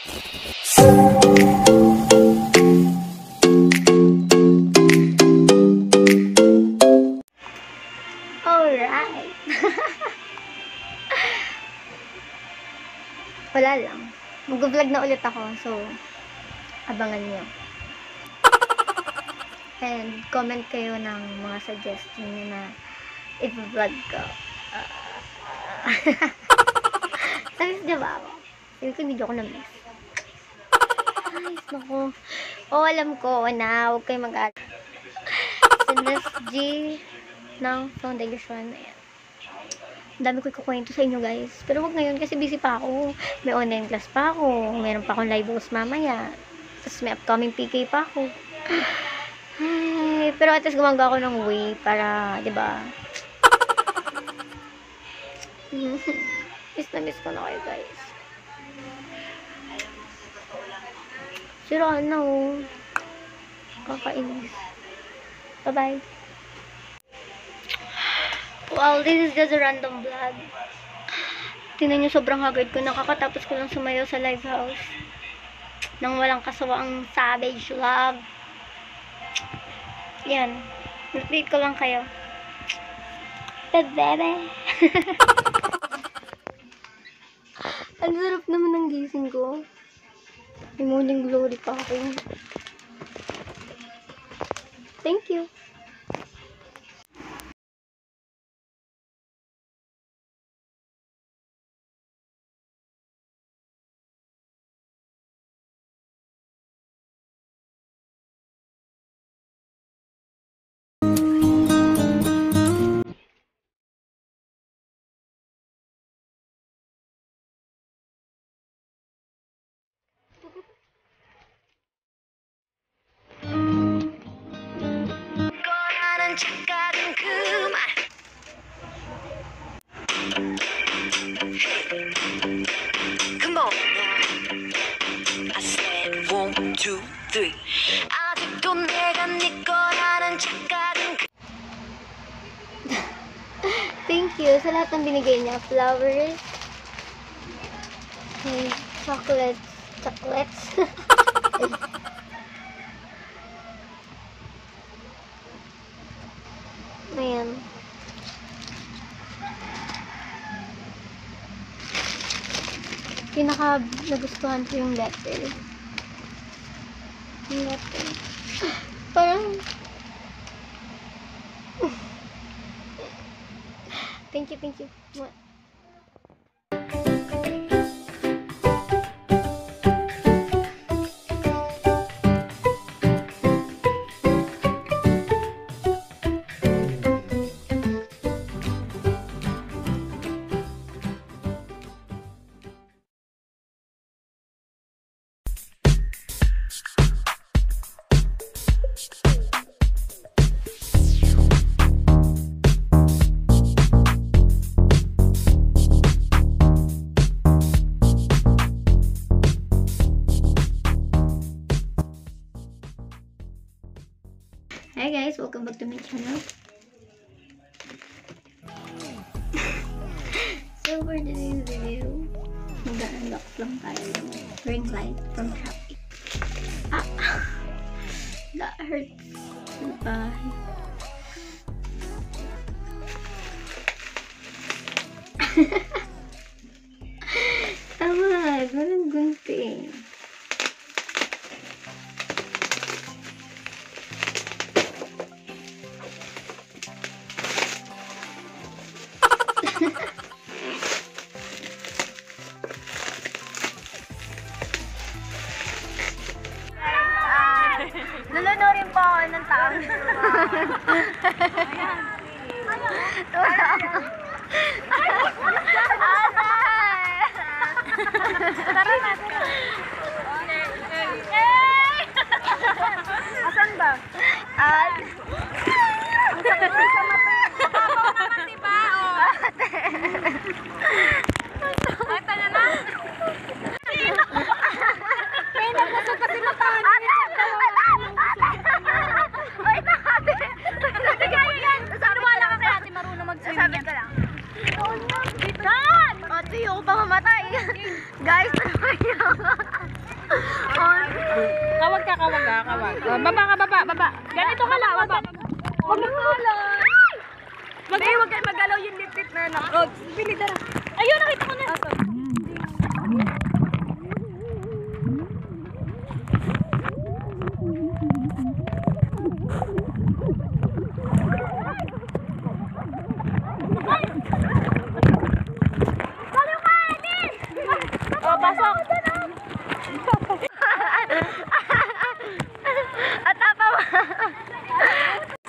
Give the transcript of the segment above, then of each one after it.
Alright. Wala lang. Mag-vlog na ulit ako. So, abangan nyo. And comment kayo ng mga suggestion nyo na i-vlog ko. Namiss niya ba ako? Sabi ko, hindi ako namiss. Ay, naku. Oo, alam ko na. Huwag kayo mag-aat. Sinus G ng foundation. Ayan. Ang dami ko ikukwento sa inyo, guys. Pero wag ngayon kasi busy pa ako. May online class pa ako. Meron pa akong live host mamaya. Tapos may upcoming PK pa ako. Ay, pero at least gumagawa ako ng way para, di ba? Miss na miss ko na kayo, guys. Siraan na, oh. Kakainis. Bye-bye. Well, this is just a random vlog. Tingnan nyo, sobrang haggard ko. Nakakatapos ko lang sumayaw sa live house. Nang walang kasawaang savage love. Yan. Update ko lang kayo. Bebe. Ang sarap naman ng gising ko. May morning glory pa ako. Thank you. Come on now. I said 1, 2, 3. 아직도 내가 네 거라는 착각은. Thank you sa lahat ng binigay niya. Flowers. And chocolates. Chocolates. Ayan. Pinaka nagustuhan ko yung letter. Yung letter. Parang thank you, thank you. What? Hi guys, welcome back to my channel. So for today's video, mag-unbox lang tayo ng ring light from Shopee. That hurts. Goodbye. Tama, ganun gunting. Nulunurin po ako ng taon. Tara na. Asan ba? Ang sakit sa mata. Mababaw naman, diba? Ay, tala na. May nagpasok kasi mata. Wait, nakati. Sige, yan. Sabi wala ka kaya, ate marunong mag-swim. wag ka, wag. Baba ka, baba. Ganito ka lang, baba. Huwag na galaw. Huwag kayo magalaw yung lipit na anak. Oh, bili dara. Ayun, nakita ko na. Oh, pasok. At tapa mo.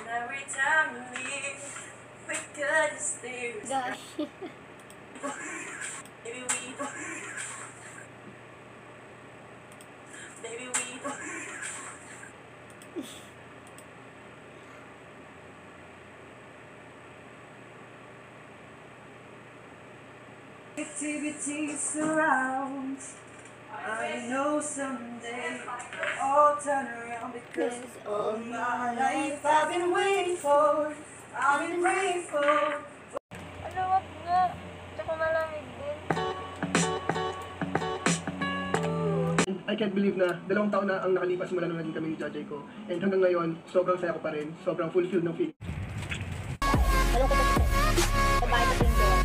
Every time you leave, we could stay. Gosh. Baby, we. Activity surrounds. I know someday we'll all turn around because all my life I've been waiting for. I've been praying for. Ano, wag nga. Tsaka malamig din. I can't believe na 2 taon na ang nakalipas mula nung naging kami ni Jajay ko. And hanggang ngayon, sobrang saya ko pa rin. Sobrang fulfilled ng feeling. Malungkot kasi. Sa bahay kasi yung jowa.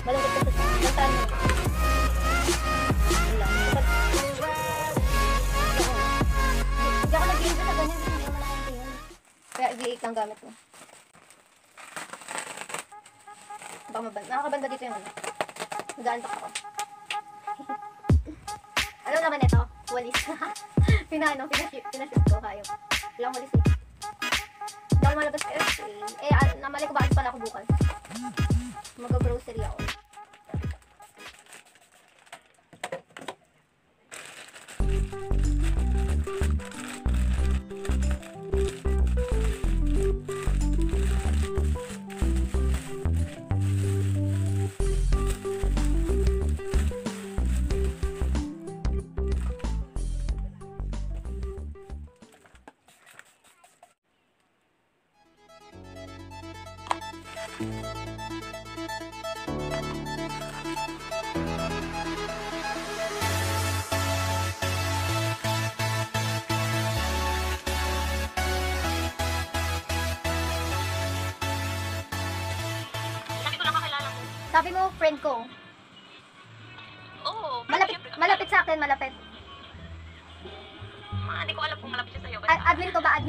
Malungkot kasi. Kantaan mo. Wala. Hindi ako nag-iinsa sa ganyan. Hindi naman ako tingin. Kaya V8 ang gamit ko. Baka mabanda. Nakakabanda dito yung ano. Nag-aantok ako. Alam naman ito, walis. Pinashoot ko kayo. Walang walis eh. Hindi ako malabas ka eh. Namalay ko bakit pala ako bukas. Mag-grocery ako. Sabi mo, friend ko. Oo. Malapit sa akin, malapit. Hindi ko alam kung malapit siya sa'yo. Admin ko ba?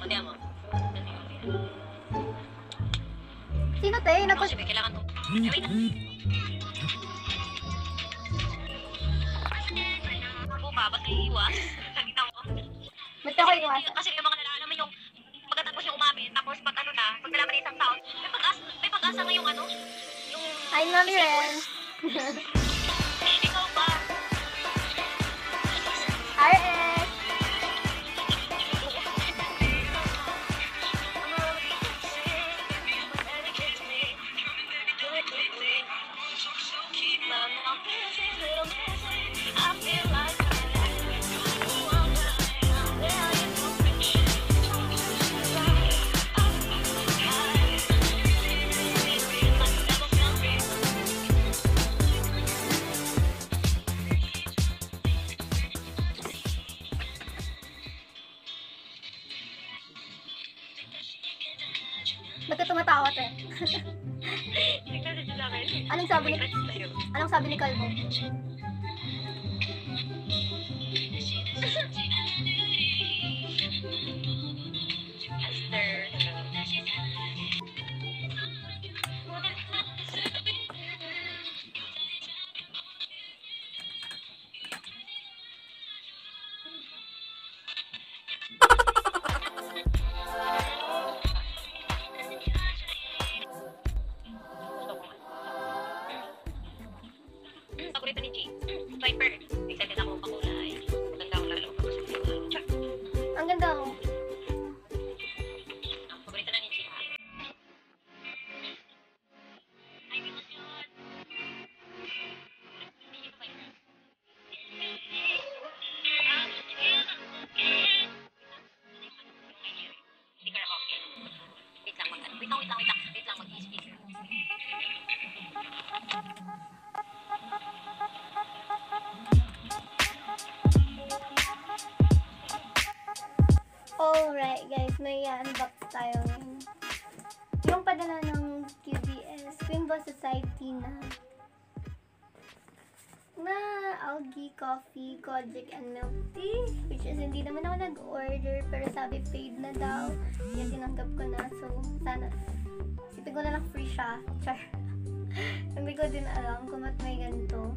Mati mo. Sino te? Sige, kailangan to. Wait na. Ako ba? Ba't iiwas? Nakita ko. Ba't ako iiwasan? Kasi yung mga nalalaman yung pagkatapos yung umamin, tapos pag ano na, pag nalaman isang taon, may pag-asa nga yung ano, yung... Hi, Mami Ren. Ikaw ba? RS. Ba't ka tumatawa, te? Anong sabi ni Calvo? Paborito ni G. Viper. Excited ako pakulay. Maganda ako lalo. Ang ganda oh. Paborito na ni G. Speaker ako. Wait lang, mag-speaker. may unbox tayo ngayon. Yung padala ng QBS, Queen Boss Society na algae coffee, kojic, and milk tea. Which is, hindi naman ako nag-order, pero sabi paid na daw. Yan, tinanggap ko na. So, sana, isipin ko na lang free siya. Char. Hindi ko din alam kung ba't may ganito.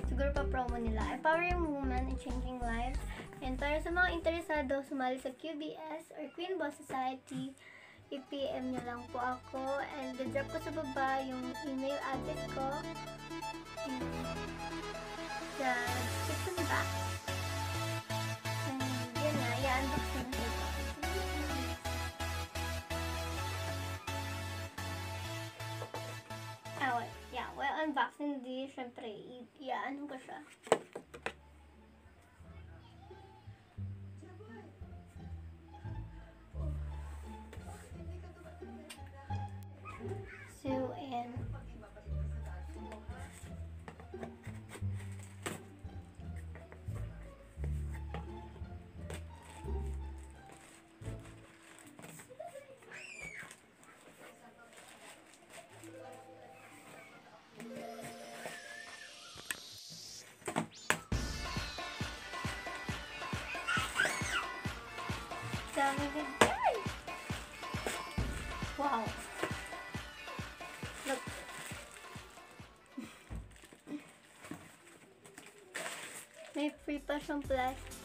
Siguro pa promo nila. Empowering women and changing lives. And para sa mga interesado, sumali sa QBS or Queen Boss Society, i-PM nyo lang po ako. And drop ko sa baba yung email address ko. And sa description box. And yun na, i-unbox na siya. Well, unboxing di, syempre, i-ano ko siya. So, and dami din. Wow. Look. May free pa siyang plastic.